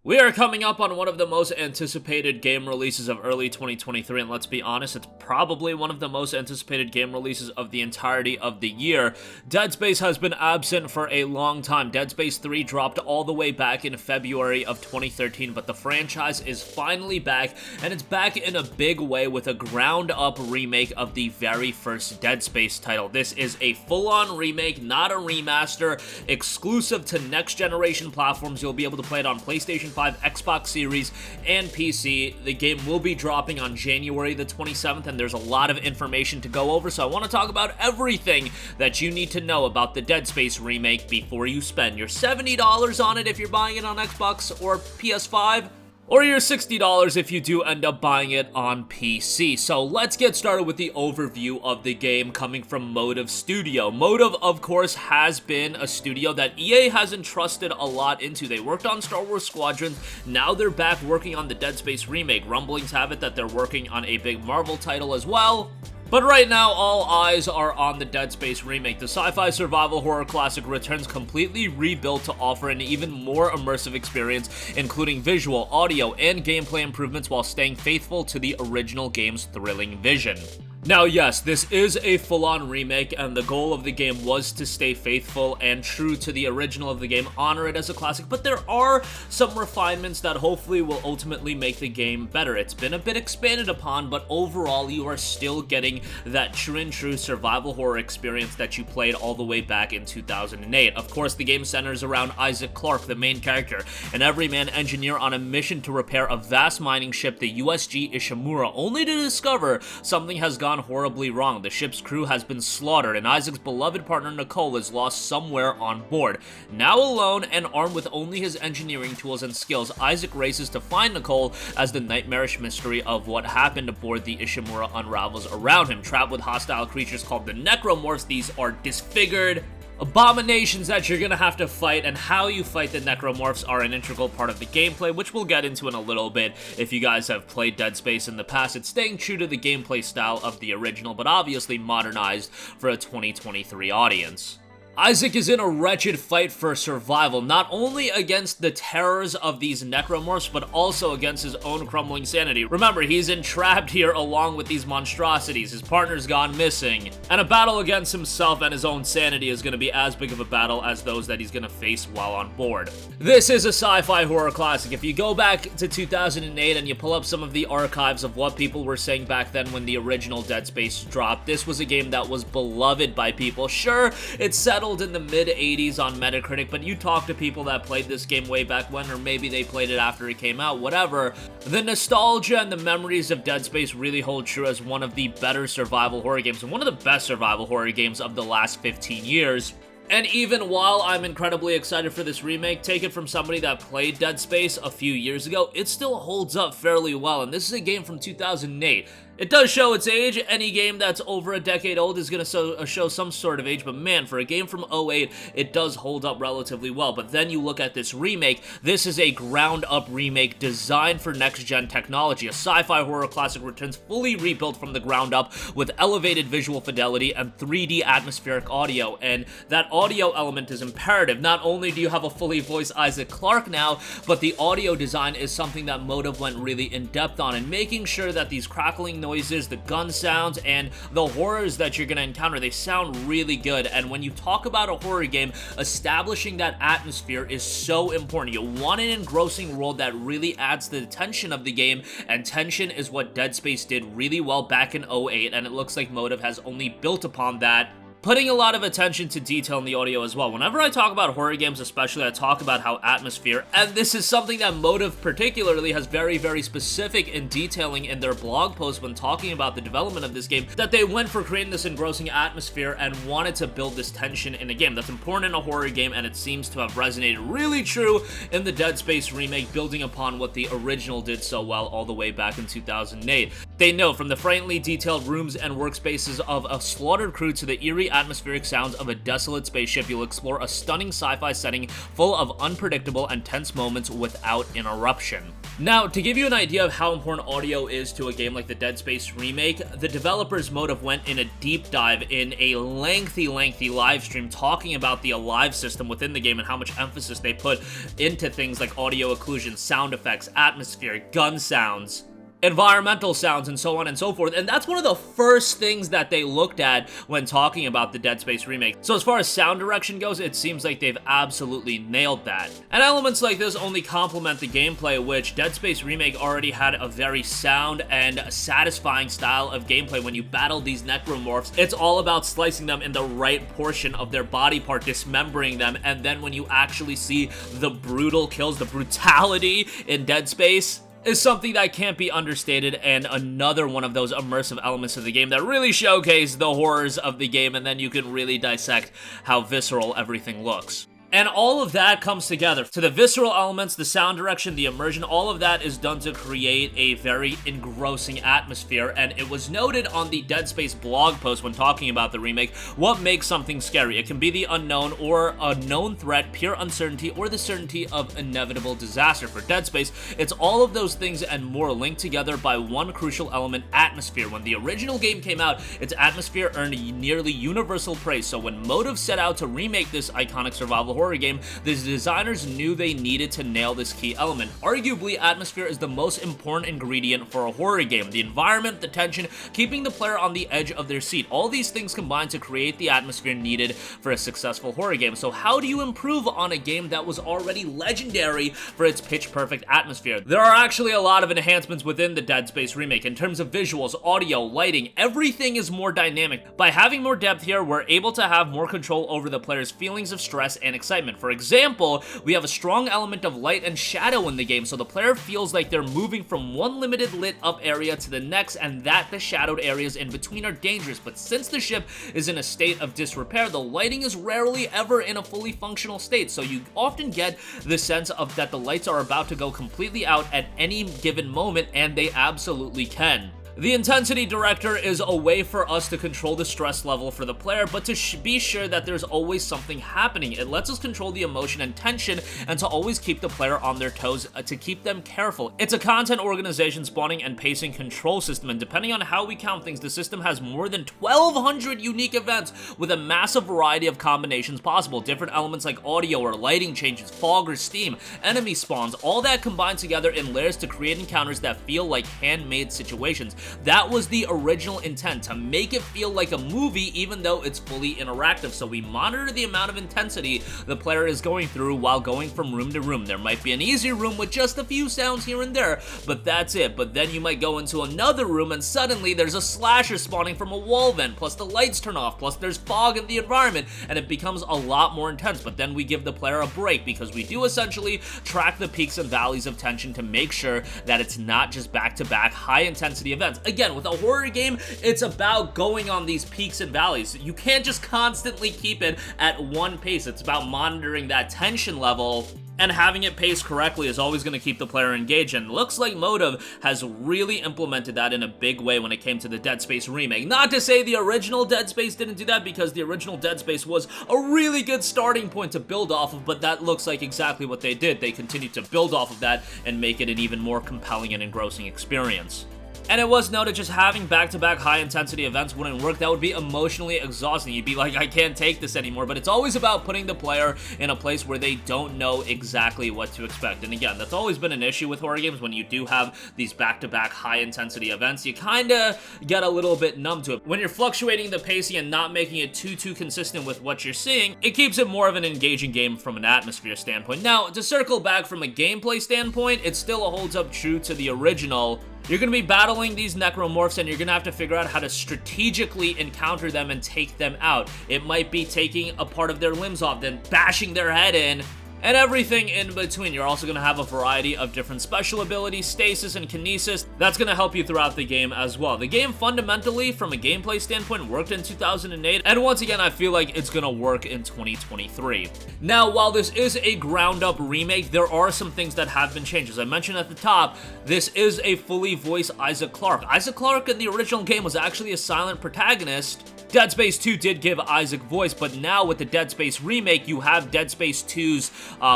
We are coming up on one of the most anticipated game releases of early 2023, and let's be honest, it's probably one of the most anticipated game releases of the entirety of the year. Dead Space has been absent for a long time. Dead Space 3 dropped all the way back in February of 2013, but the franchise is finally back, and it's back in a big way with a ground-up remake of the very first Dead Space title. This is a full-on remake, not a remaster, exclusive to next-generation platforms. You'll be able to play it on PlayStation 5, Xbox Series, and PC. The game will be dropping on January the 27th, and there's a lot of information to go over, so I want to talk about everything that you need to know about the Dead Space remake before you spend your $70 on it if you're buying it on Xbox or PS5, or your $60 if you do end up buying it on PC. So let's get started with the overview of the game coming from Motive Studio. Motive, of course, has been a studio that EA has entrusted a lot into. They worked on Star Wars Squadrons, now they're back working on the Dead Space remake. Rumblings have it that they're working on a big Marvel title as well. But right now, all eyes are on the Dead Space remake. The sci-fi survival horror classic returns completely rebuilt to offer an even more immersive experience, including visual, audio, and gameplay improvements while staying faithful to the original game's thrilling vision. Now yes, this is a full-on remake, and the goal of the game was to stay faithful and true to the original of the game, honor it as a classic, but there are some refinements that hopefully will ultimately make the game better. It's been a bit expanded upon, but overall you are still getting that true survival horror experience that you played all the way back in 2008. Of course, the game centers around Isaac Clarke, the main character, an everyman engineer on a mission to repair a vast mining ship, the USG Ishimura, only to discover something has gone horribly wrong. The ship's crew has been slaughtered, and Isaac's beloved partner Nicole is lost somewhere on board. Now alone and armed with only his engineering tools and skills, Isaac races to find Nicole as the nightmarish mystery of what happened aboard the Ishimura unravels around him. Trapped with hostile creatures called the Necromorphs, these are disfigured abominations that you're gonna have to fight, and how you fight the Necromorphs are an integral part of the gameplay, which we'll get into in a little bit. If you guys have played Dead Space in the past, it's staying true to the gameplay style of the original, but obviously modernized for a 2023 audience. Isaac is in a wretched fight for survival, not only against the terrors of these necromorphs, but also against his own crumbling sanity. Remember, he's entrapped here along with these monstrosities, his partner's gone missing, and a battle against himself and his own sanity is going to be as big of a battle as those that he's going to face while on board. This is a sci-fi horror classic. If you go back to 2008 and you pull up some of the archives of what people were saying back then when the original Dead Space dropped, this was a game that was beloved by people. Sure, it's settled in the mid-80s on Metacritic, but you talk to people that played this game way back when, or maybe they played it after it came out, whatever. The nostalgia and the memories of Dead Space really hold true as one of the better survival horror games, and one of the best survival horror games of the last 15 years. And even while I'm incredibly excited for this remake, take it from somebody that played Dead Space a few years ago, it still holds up fairly well, and this is a game from 2008. It does show its age. Any game that's over a decade old is going to show some sort of age, but man, for a game from 08, it does hold up relatively well. But then you look at this remake, this is a ground-up remake designed for next-gen technology. A sci-fi horror classic returns fully rebuilt from the ground up with elevated visual fidelity and 3D atmospheric audio, and that audio element is imperative. Not only do you have a fully voiced Isaac Clarke now, but the audio design is something that Motive went really in-depth on, and making sure that these crackling noises, the gun sounds, and the horrors that you're going to encounter, they sound really good. And when you talk about a horror game, establishing that atmosphere is so important. You want an engrossing world that really adds to the tension of the game, and tension is what Dead Space did really well back in 08, and it looks like Motive has only built upon that, putting a lot of attention to detail in the audio as well. Whenever I talk about horror games especially, I talk about how atmosphere, and this is something that Motive particularly has very specific in detailing in their blog post when talking about the development of this game, that they went for creating this engrossing atmosphere and wanted to build this tension in a game that's important in a horror game, and it seems to have resonated really true in the Dead Space remake, building upon what the original did so well all the way back in 2008. They note, from the frighteningly detailed rooms and workspaces of a slaughtered crew to the eerie atmospheric sounds of a desolate spaceship, you'll explore a stunning sci-fi setting full of unpredictable and tense moments without interruption. Now, to give you an idea of how important audio is to a game like the Dead Space remake, the developers Motive went in a deep dive in a lengthy live stream talking about the Alive system within the game and how much emphasis they put into things like audio occlusion, sound effects, atmosphere, gun sounds, environmental sounds, and so on and so forth. And that's one of the first things that they looked at when talking about the Dead Space remake. So as far as sound direction goes, it seems like they've absolutely nailed that. And elements like this only complement the gameplay, which Dead Space remake already had a very sound and satisfying style of gameplay. When you battle these necromorphs, it's all about slicing them in the right portion of their body part, dismembering them, and then when you actually see the brutal kills, the brutality in Dead Space is something that can't be understated, and another one of those immersive elements of the game that really showcase the horrors of the game, and then you can really dissect how visceral everything looks. And all of that comes together. To the visceral elements, the sound direction, the immersion, all of that is done to create a very engrossing atmosphere. And it was noted on the Dead Space blog post when talking about the remake, what makes something scary? It can be the unknown or a known threat, pure uncertainty, or the certainty of inevitable disaster. For Dead Space, it's all of those things and more linked together by one crucial element, atmosphere. When the original game came out, its atmosphere earned nearly universal praise. So when Motive set out to remake this iconic survival horror game, the designers knew they needed to nail this key element. Arguably, atmosphere is the most important ingredient for a horror game. The environment, the tension, keeping the player on the edge of their seat. All these things combine to create the atmosphere needed for a successful horror game. So how do you improve on a game that was already legendary for its pitch-perfect atmosphere? There are actually a lot of enhancements within the Dead Space remake. In terms of visuals, audio, lighting, everything is more dynamic. By having more depth here, we're able to have more control over the player's feelings of stress and excitement. For example, we have a strong element of light and shadow in the game, so the player feels like they're moving from one limited lit up area to the next, and that the shadowed areas in between are dangerous. But since the ship is in a state of disrepair, the lighting is rarely ever in a fully functional state, so you often get the sense of that the lights are about to go completely out at any given moment, and they absolutely can. The intensity director is a way for us to control the stress level for the player, but to be sure that there's always something happening. It lets us control the emotion and tension, and to always keep the player on their toes, to keep them careful. It's a content organization, spawning, and pacing control system, and depending on how we count things, the system has more than 1,200 unique events with a massive variety of combinations possible. Different elements like audio or lighting changes, fog or steam, enemy spawns, all that combined together in layers to create encounters that feel like handmade situations. That was the original intent, to make it feel like a movie even though it's fully interactive. So we monitor the amount of intensity the player is going through while going from room to room. There might be an easy room with just a few sounds here and there, but that's it. But then you might go into another room and suddenly there's a slasher spawning from a wall vent, plus the lights turn off, plus there's fog in the environment, and it becomes a lot more intense. But then we give the player a break because we do essentially track the peaks and valleys of tension to make sure that it's not just back-to-back high-intensity events. Again, with a horror game, it's about going on these peaks and valleys. You can't just constantly keep it at one pace. It's about monitoring that tension level, and having it paced correctly is always going to keep the player engaged, and looks like Motive has really implemented that in a big way when it came to the Dead Space remake. Not to say the original Dead Space didn't do that, because the original Dead Space was a really good starting point to build off of, but that looks like exactly what they did. They continued to build off of that and make it an even more compelling and engrossing experience. And it was noted just having back-to-back high-intensity events wouldn't work. That would be emotionally exhausting. You'd be like, I can't take this anymore. But it's always about putting the player in a place where they don't know exactly what to expect. And again, that's always been an issue with horror games. When you do have these back-to-back high-intensity events, you kind of get a little bit numb to it. When you're fluctuating the pacing and not making it too consistent with what you're seeing, it keeps it more of an engaging game from an atmosphere standpoint. Now, to circle back from a gameplay standpoint, it still holds up true to the original. You're going to be battling these necromorphs, and you're going to have to figure out how to strategically encounter them and take them out. It might be taking a part of their limbs off, then bashing their head in, and everything in between. You're also going to have a variety of different special abilities, stasis and kinesis. That's going to help you throughout the game as well. The game fundamentally, from a gameplay standpoint, worked in 2008, and once again, I feel like it's going to work in 2023. Now, while this is a ground-up remake, there are some things that have been changed. As I mentioned at the top, this is a fully voiced Isaac Clarke. Isaac Clarke in the original game was actually a silent protagonist. Dead Space 2 did give Isaac voice, but now with the Dead Space remake, you have Dead Space 2's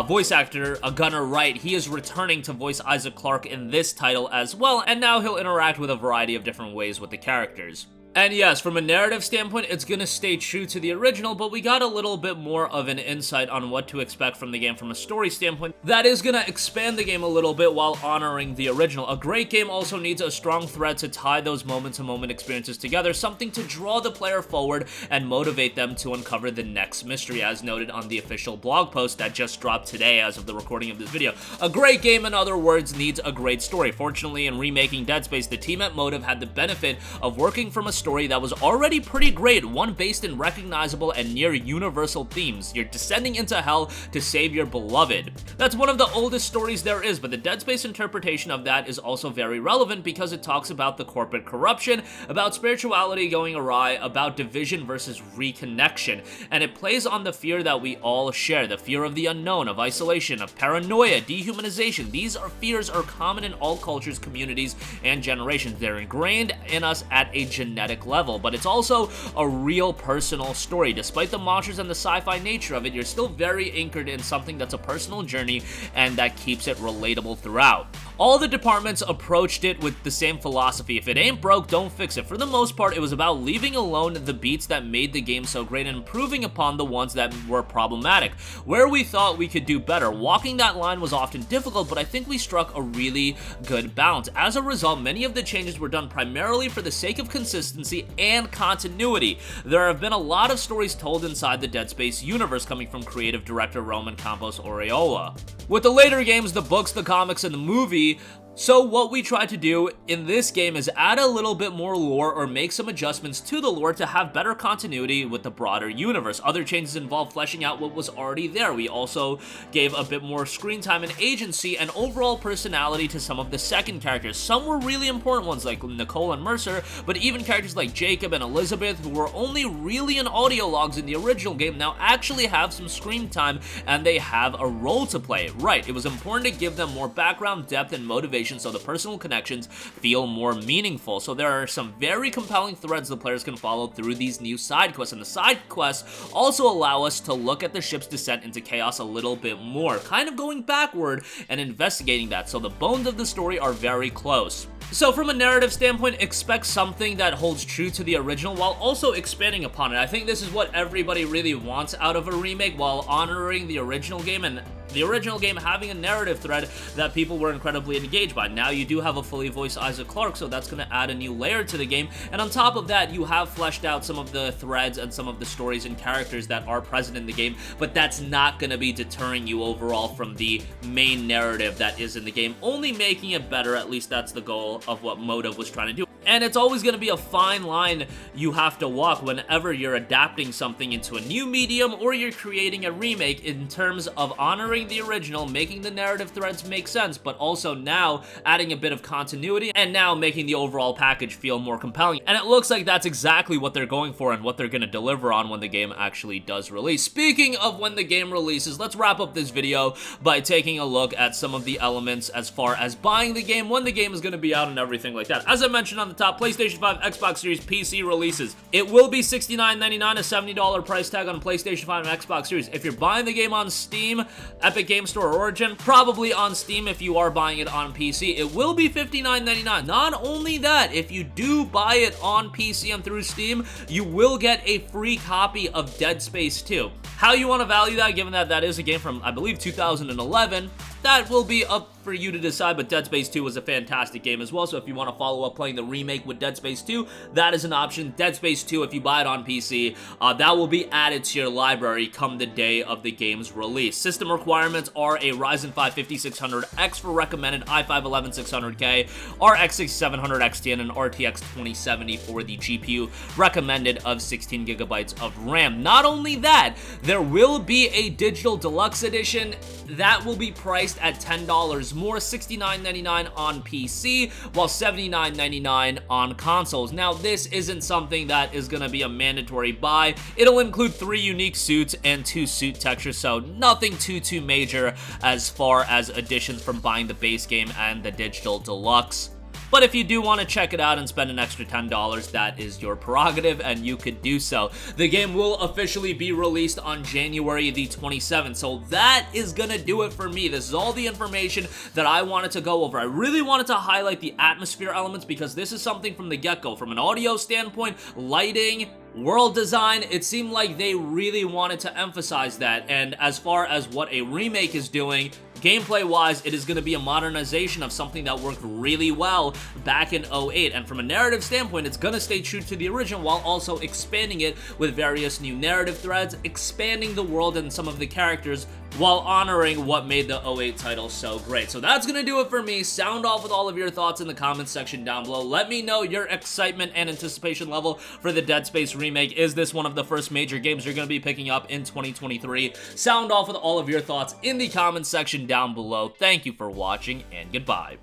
voice actor, Gunnar Wright. He is returning to voice Isaac Clarke in this title as well, and now he'll interact with a variety of different ways with the characters. And yes, from a narrative standpoint, it's gonna stay true to the original, but we got a little bit more of an insight on what to expect from the game from a story standpoint. That is gonna expand the game a little bit while honoring the original. A great game also needs a strong thread to tie those moment-to-moment experiences together, something to draw the player forward and motivate them to uncover the next mystery, as noted on the official blog post that just dropped today as of the recording of this video. A great game, in other words, needs a great story. Fortunately, in remaking Dead Space, the team at Motive had the benefit of working from a story that was already pretty great, one based in recognizable and near universal themes. You're descending into hell to save your beloved. That's one of the oldest stories there is, but the Dead Space interpretation of that is also very relevant because it talks about the corporate corruption, about spirituality going awry, about division versus reconnection, and it plays on the fear that we all share, the fear of the unknown, of isolation, of paranoia, dehumanization. These fears are common in all cultures, communities, and generations. They're ingrained in us at a genetic level, but it's also a real personal story. Despite the monsters and the sci-fi nature of it, you're still very anchored in something that's a personal journey and that keeps it relatable throughout. All the departments approached it with the same philosophy. If it ain't broke, don't fix it. For the most part, it was about leaving alone the beats that made the game so great and improving upon the ones that were problematic, where we thought we could do better. Walking that line was often difficult, but I think we struck a really good balance. As a result, many of the changes were done primarily for the sake of consistency and continuity. There have been a lot of stories told inside the Dead Space universe coming from creative director Roman Campos Oriola. With the later games, the books, the comics, and the movie, so what we tried to do in this game is add a little bit more lore or make some adjustments to the lore to have better continuity with the broader universe. Other changes involve fleshing out what was already there. We also gave a bit more screen time and agency and overall personality to some of the second characters. Some were really important ones like Nicole and Mercer, but even characters like Jacob and Elizabeth, who were only really in audio logs in the original game, now actually have some screen time and they have a role to play. Right, it was important to give them more background, depth, and motivation so the personal connections feel more meaningful. So there are some very compelling threads the players can follow through these new side quests, and the side quests also allow us to look at the ship's descent into chaos a little bit more, kind of going backward and investigating that, so the bones of the story are very close. So from a narrative standpoint, expect something that holds true to the original while also expanding upon it. I think this is what everybody really wants out of a remake, while honoring the original game, and the original game having a narrative thread that people were incredibly engaged by. Now you do have a fully voiced Isaac Clarke, so that's going to add a new layer to the game, and on top of that, you have fleshed out some of the threads and some of the stories and characters that are present in the game, but that's not going to be deterring you overall from the main narrative that is in the game, only making it better. At least that's the goal of what Motive was trying to do. And it's always going to be a fine line you have to walk whenever you're adapting something into a new medium or you're creating a remake, in terms of honoring the original, making the narrative threads make sense, but also now adding a bit of continuity and now making the overall package feel more compelling. And it looks like that's exactly what they're going for and what they're going to deliver on when the game actually does release. Speaking of when the game releases, let's wrap up this video by taking a look at some of the elements as far as buying the game, when the game is going to be out, and everything like that. As I mentioned on the top, PlayStation 5, Xbox Series, PC releases. It will be $69.99, a $70 price tag on PlayStation 5 and Xbox Series. If you're buying the game on Steam, Epic Game Store, or Origin, probably on Steam. If you are buying it on PC, it will be $59.99. Not only that, if you do buy it on PC and through Steam, you will get a free copy of Dead Space 2. How you want to value that, given that that is a game from, I believe, 2011, that will be up for you to decide, but Dead Space 2 was a fantastic game as well, so if you want to follow up playing the remake with Dead Space 2, that is an option. Dead Space 2, if you buy it on PC, that will be added to your library come the day of the game's release. System requirements are a Ryzen 5 5600X for recommended i5 11600K, RX 6700 XT, and an RTX 2070 for the GPU recommended of 16 gigabytes of RAM. Not only that, there will be a digital deluxe edition that will be priced at $10 more, $69.99 on PC, while $79.99 on consoles. Now, this isn't something that is going to be a mandatory buy. It'll include 3 unique suits and 2 suit textures, so nothing too major as far as additions from buying the base game and the digital deluxe. But if you do want to check it out and spend an extra $10, that is your prerogative, and you could do so. The game will officially be released on January the 27th, so that is gonna do it for me. This is all the information that I wanted to go over. I really wanted to highlight the atmosphere elements because this is something from the get-go. From an audio standpoint, lighting, world design, it seemed like they really wanted to emphasize that. And as far as what a remake is doing, gameplay-wise, it is going to be a modernization of something that worked really well back in 08. And from a narrative standpoint, it's going to stay true to the original while also expanding it with various new narrative threads, expanding the world and some of the characters while honoring what made the 08 title so great. So that's going to do it for me. Sound off with all of your thoughts in the comments section down below. Let me know your excitement and anticipation level for the Dead Space remake. Is this one of the first major games you're going to be picking up in 2023? Sound off with all of your thoughts in the comments section down below. Thank you for watching, and goodbye.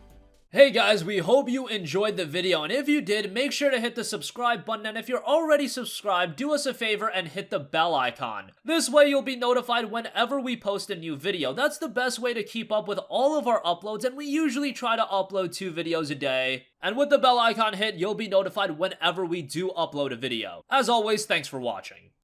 Hey guys, we hope you enjoyed the video, and if you did, make sure to hit the subscribe button, and if you're already subscribed, do us a favor and hit the bell icon. This way you'll be notified whenever we post a new video. That's the best way to keep up with all of our uploads, and we usually try to upload 2 videos a day. And with the bell icon hit, you'll be notified whenever we do upload a video. As always, thanks for watching.